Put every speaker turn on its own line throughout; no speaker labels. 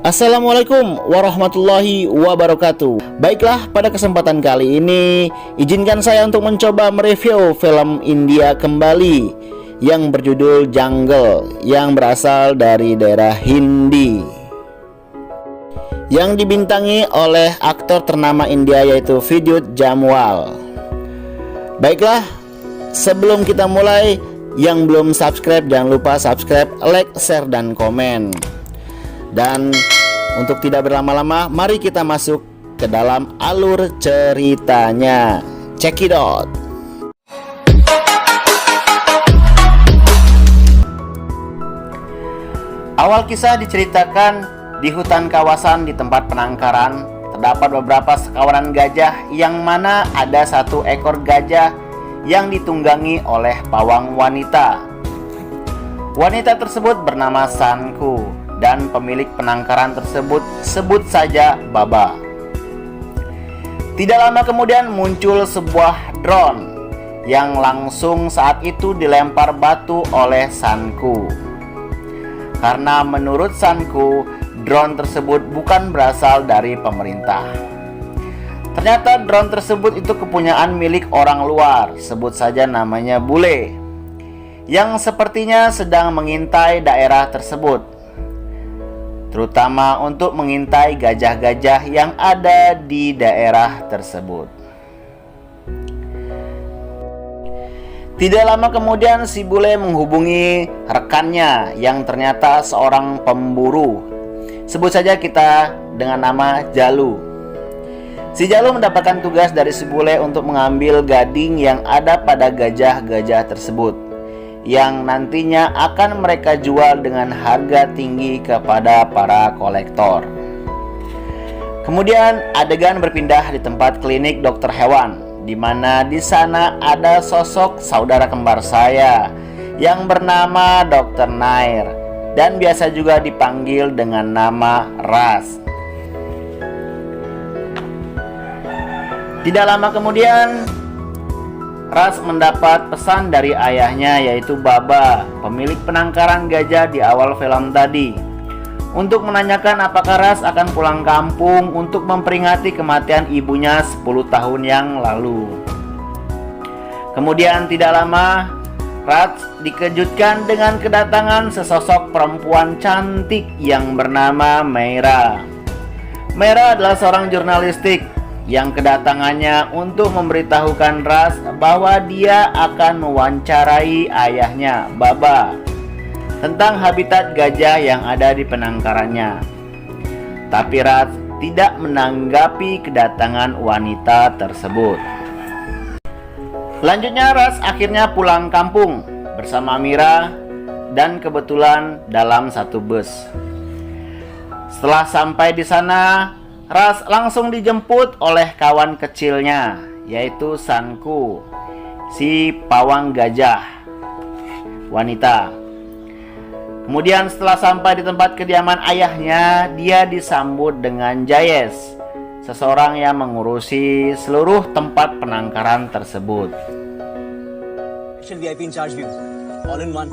Assalamualaikum warahmatullahi wabarakatuh. Baiklah, pada kesempatan kali ini izinkan saya untuk mencoba mereview film India kembali yang berjudul Jungle, yang berasal dari daerah Hindi, yang dibintangi oleh aktor ternama India yaitu Vidyut Jammwal. Baiklah, sebelum kita mulai, yang belum subscribe jangan lupa subscribe, like, share, dan komen. Dan untuk tidak berlama-lama, mari kita masuk ke dalam alur ceritanya. Check it out. Awal kisah diceritakan di hutan kawasan di tempat penangkaran. Terdapat beberapa sekawanan gajah, yang mana ada satu ekor gajah yang ditunggangi oleh pawang wanita. Wanita tersebut bernama Sanku, dan pemilik penangkaran tersebut sebut saja Baba. Tidak lama kemudian muncul sebuah drone yang langsung saat itu dilempar batu oleh Sanku. Karena menurut Sanku, drone tersebut bukan berasal dari pemerintah. Ternyata drone tersebut itu kepunyaan milik orang luar, sebut saja namanya bule, yang sepertinya sedang mengintai daerah tersebut, terutama untuk mengintai gajah-gajah yang ada di daerah tersebut. Tidak lama kemudian si bule menghubungi rekannya yang ternyata seorang pemburu. Sebut saja kita dengan nama Jalu. Si Jalu mendapatkan tugas dari si bule untuk mengambil gading yang ada pada gajah-gajah tersebut, yang nantinya akan mereka jual dengan harga tinggi kepada para kolektor. Kemudian adegan berpindah di tempat klinik dokter hewan, di mana di sana ada sosok saudara kembar saya yang bernama Dr. Nair, dan biasa juga dipanggil dengan nama Ras. Tidak lama kemudian Ras mendapat pesan dari ayahnya yaitu Baba, pemilik penangkaran gajah di awal film tadi, untuk menanyakan apakah Ras akan pulang kampung untuk memperingati kematian ibunya 10 tahun yang lalu. Kemudian tidak lama Ras dikejutkan dengan kedatangan sesosok perempuan cantik yang bernama Meira. Meira adalah seorang jurnalistik yang kedatangannya untuk memberitahukan Ras bahwa dia akan mewawancarai ayahnya, Baba, tentang habitat gajah yang ada di penangkarannya. Tapi Ras tidak menanggapi kedatangan wanita tersebut. Selanjutnya Ras akhirnya pulang kampung bersama Mira, dan kebetulan dalam satu bus. Setelah sampai di sana, Ras langsung dijemput oleh kawan kecilnya yaitu Sanku, si pawang gajah wanita. Kemudian setelah sampai di tempat kediaman ayahnya, dia disambut dengan Jayes, seseorang yang mengurusi seluruh tempat penangkaran tersebut.
VIP in charge view, all in one.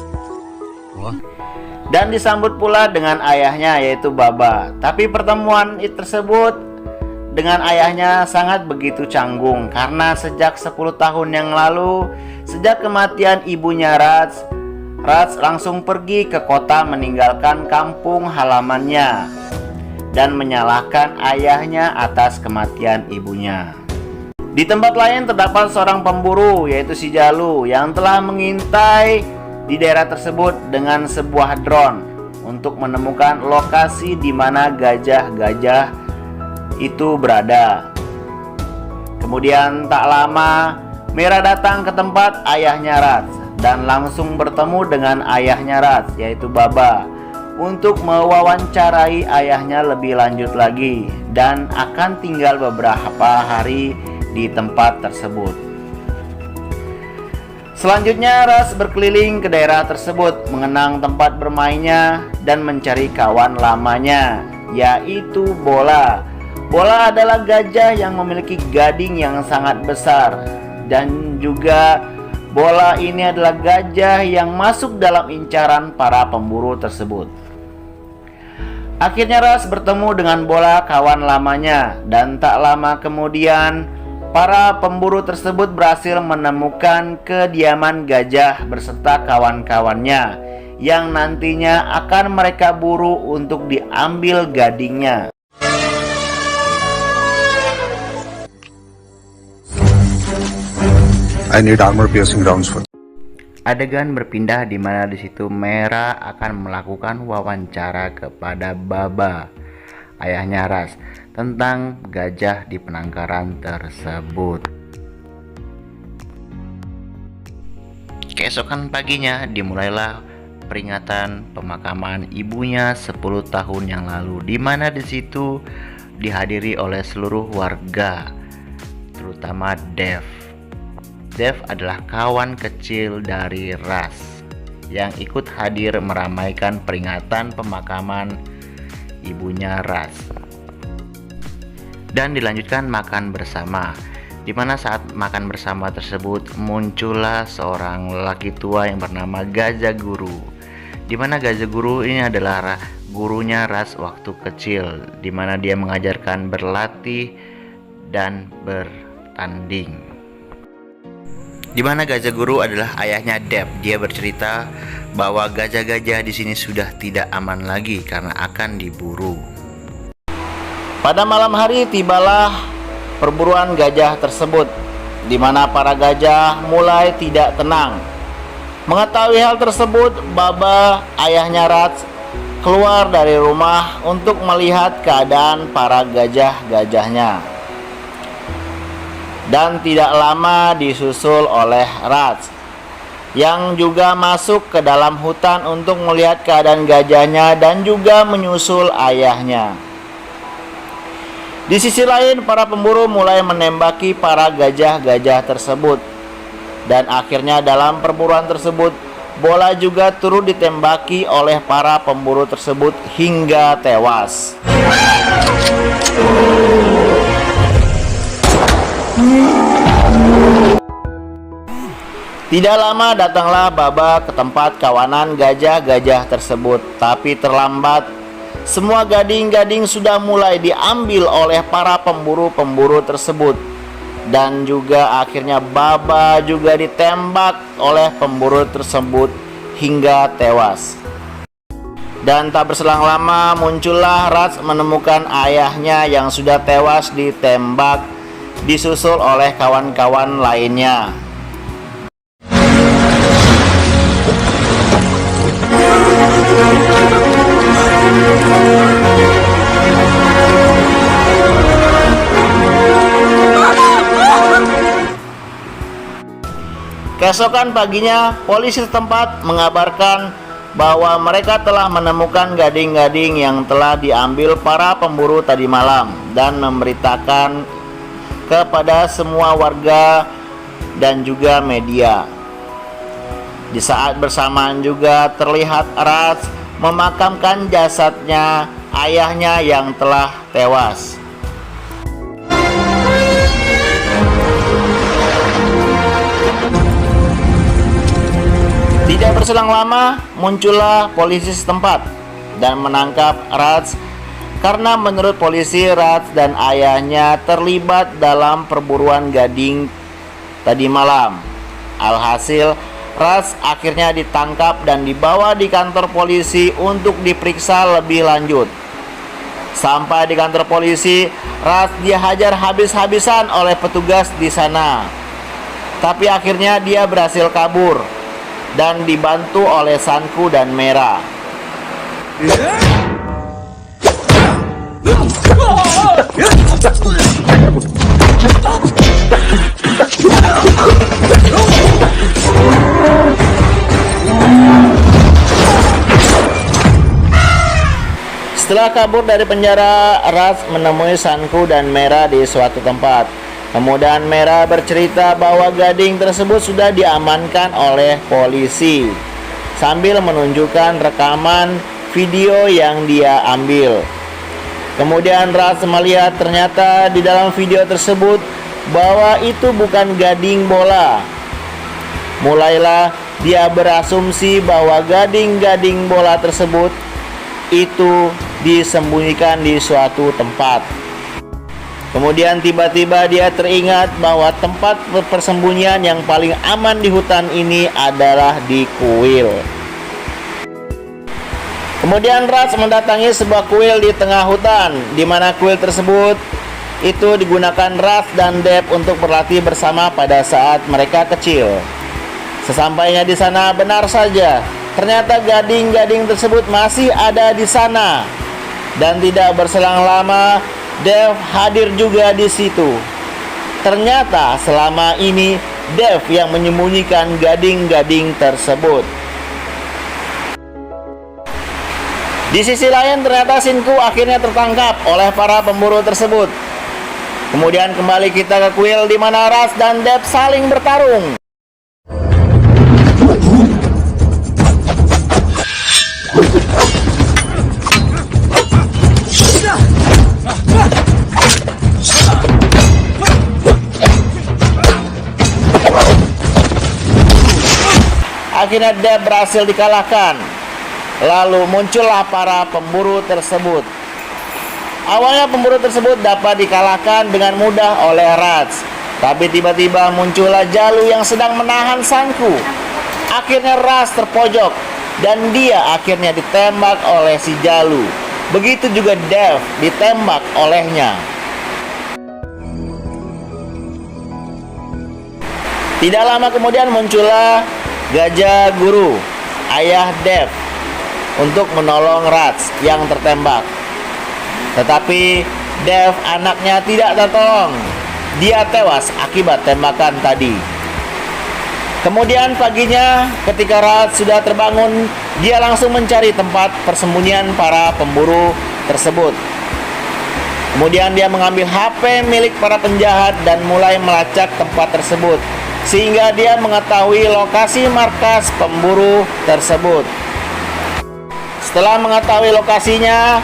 Dan disambut pula dengan ayahnya yaitu Baba. Tapi pertemuan tersebut dengan ayahnya sangat begitu canggung, karena sejak 10 tahun yang lalu, sejak kematian ibunya Ras langsung pergi ke kota meninggalkan kampung halamannya dan menyalahkan ayahnya atas kematian ibunya. Di tempat lain terdapat seorang pemburu yaitu si Jalu yang telah mengintai di daerah tersebut dengan sebuah drone untuk menemukan lokasi di mana gajah-gajah itu berada. Kemudian tak lama Mira datang ke tempat ayahnya Ras dan langsung bertemu dengan ayahnya Ras yaitu Baba untuk mewawancarai ayahnya lebih lanjut lagi, dan akan tinggal beberapa hari di tempat tersebut. Selanjutnya Ras berkeliling ke daerah tersebut mengenang tempat bermainnya dan mencari kawan lamanya yaitu Bola. Bola adalah gajah yang memiliki gading yang sangat besar, dan juga Bola ini adalah gajah yang masuk dalam incaran para pemburu tersebut. Akhirnya Ras bertemu dengan bola kawan lamanya, dan tak lama kemudian para pemburu tersebut berhasil menemukan kediaman gajah beserta kawan-kawannya yang nantinya akan mereka buru untuk diambil gadingnya.
I need armor piercing rounds for.
Adegan berpindah di mana di situ Mera akan melakukan wawancara kepada Baba, ayahnya Ras, tentang gajah di penangkaran tersebut. Keesokan paginya dimulailah peringatan pemakaman ibunya 10 tahun yang lalu, di mana di situ dihadiri oleh seluruh warga, terutama Dev. Dev adalah kawan kecil dari Ras yang ikut hadir meramaikan peringatan pemakaman ibunya Ras. Dan dilanjutkan makan bersama, di mana saat makan bersama tersebut muncullah seorang lelaki tua yang bernama Gajah Guru, di mana Gajah Guru ini adalah gurunya Ras waktu kecil, di mana dia mengajarkan berlatih dan bertanding. Di mana Gajah Guru adalah ayahnya Dev. Dia bercerita bahwa gajah-gajah di sini sudah tidak aman lagi karena akan diburu. Pada malam hari tibalah perburuan gajah tersebut, di mana para gajah mulai tidak tenang. Mengetahui hal tersebut, Baba, ayahnya Ras, keluar dari rumah untuk melihat keadaan para gajah-gajahnya. Dan tidak lama disusul oleh Ras, yang juga masuk ke dalam hutan untuk melihat keadaan gajahnya dan juga menyusul ayahnya. Di sisi lain, para pemburu mulai menembaki para gajah-gajah tersebut. Dan akhirnya dalam perburuan tersebut, bola juga turut ditembaki oleh para pemburu tersebut hingga tewas. Tidak lama datanglah Baba ke tempat kawanan gajah-gajah tersebut, tapi terlambat. Semua gading-gading sudah mulai diambil oleh para pemburu-pemburu tersebut. Dan juga akhirnya Baba juga ditembak oleh pemburu tersebut hingga tewas. Dan tak berselang lama muncullah Ras menemukan ayahnya yang sudah tewas ditembak, disusul oleh kawan-kawan lainnya. Keesokan paginya, polisi setempat mengabarkan bahwa mereka telah menemukan gading-gading yang telah diambil para pemburu tadi malam dan memberitakan kepada semua warga dan juga media. Di saat bersamaan juga terlihat Ras memakamkan jasadnya ayahnya yang telah tewas. Tidak berselang lama muncullah polisi setempat dan menangkap Ras karena menurut polisi Ras dan ayahnya terlibat dalam perburuan gading tadi malam. Alhasil Ras akhirnya ditangkap dan dibawa di kantor polisi untuk diperiksa lebih lanjut. Sampai di kantor polisi, Ras dihajar habis-habisan oleh petugas di sana. Tapi akhirnya dia berhasil kabur dan dibantu oleh Sanku dan Mera. Setelah kabur dari penjara, Ras menemui Sanku dan Mera di suatu tempat. Kemudian Mera bercerita bahwa gading tersebut sudah diamankan oleh polisi, sambil menunjukkan rekaman video yang dia ambil. Kemudian Ras melihat ternyata di dalam video tersebut bahwa itu bukan gading bola. Mulailah dia berasumsi bahwa gading-gading bola tersebut itu disembunyikan di suatu tempat. Kemudian tiba-tiba dia teringat bahwa tempat persembunyian yang paling aman di hutan ini adalah di kuil. Kemudian Raj mendatangi sebuah kuil di tengah hutan, di mana kuil tersebut itu digunakan Raj dan Dev untuk berlatih bersama pada saat mereka kecil. Sesampainya di sana, benar saja, ternyata gading-gading tersebut masih ada di sana. Dan tidak berselang lama, Dev hadir juga di situ. Ternyata selama ini Dev yang menyembunyikan gading-gading tersebut. Di sisi lain, ternyata Shinku akhirnya tertangkap oleh para pemburu tersebut. Kemudian kembali kita ke kuil di mana Raj dan Dev saling bertarung. Akhirnya Dev berhasil dikalahkan. Lalu muncullah para pemburu tersebut. Awalnya pemburu tersebut dapat dikalahkan dengan mudah oleh Raj. Tapi tiba-tiba muncullah Jalu yang sedang menahan Shinku. Akhirnya Raj terpojok dan dia akhirnya ditembak oleh si Jalu. Begitu juga Dev ditembak olehnya. Tidak lama kemudian muncullah Gajah Guru, ayah Dev, untuk menolong Raj yang tertembak. Tetapi Dev anaknya tidak tertolong. Dia tewas akibat tembakan tadi. Kemudian paginya ketika Raj sudah terbangun, dia langsung mencari tempat persembunyian para pemburu tersebut. Kemudian dia mengambil HP milik para penjahat dan mulai melacak tempat tersebut, sehingga dia mengetahui lokasi markas pemburu tersebut. Setelah mengetahui lokasinya,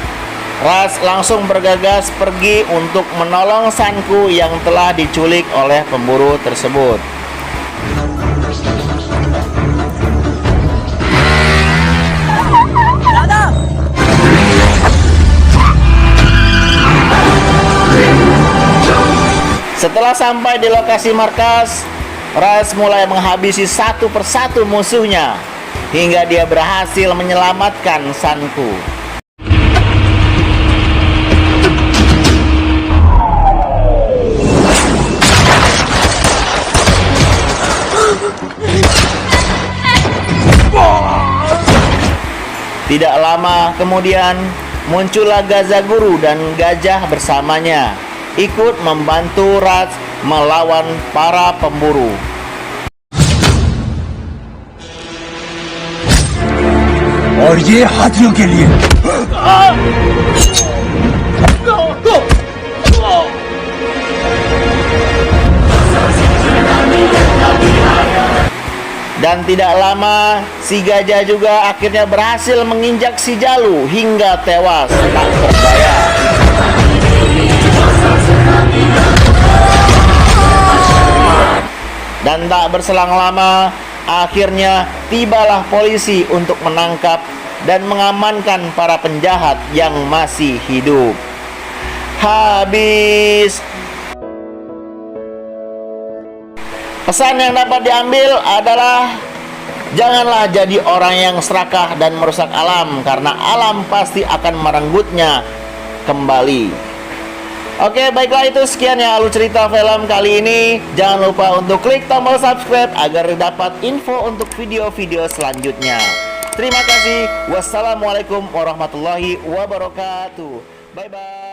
Raj langsung bergegas pergi untuk menolong Shinku yang telah diculik oleh pemburu tersebut. Setelah sampai di lokasi markas, Raj mulai menghabisi satu persatu musuhnya hingga dia berhasil menyelamatkan Shinku. Tidak lama kemudian muncullah Gajah Guru dan gajah bersamanya ikut membantu Raj melawan para pemburu.
और ये हाथियों के लिए
Dan tidak lama si gajah juga akhirnya berhasil menginjak si Jalu hingga tewas tak berdaya. Dan tak berselang lama, akhirnya tibalah polisi untuk menangkap dan mengamankan para penjahat yang masih hidup. Habis. Pesan yang dapat diambil adalah janganlah jadi orang yang serakah dan merusak alam, karena alam pasti akan merenggutnya kembali. Oke, baiklah, itu sekian ya alur cerita film kali ini. Jangan lupa untuk klik tombol subscribe agar dapat info untuk video-video selanjutnya. Terima kasih. Wassalamualaikum warahmatullahi wabarakatuh. Bye-bye.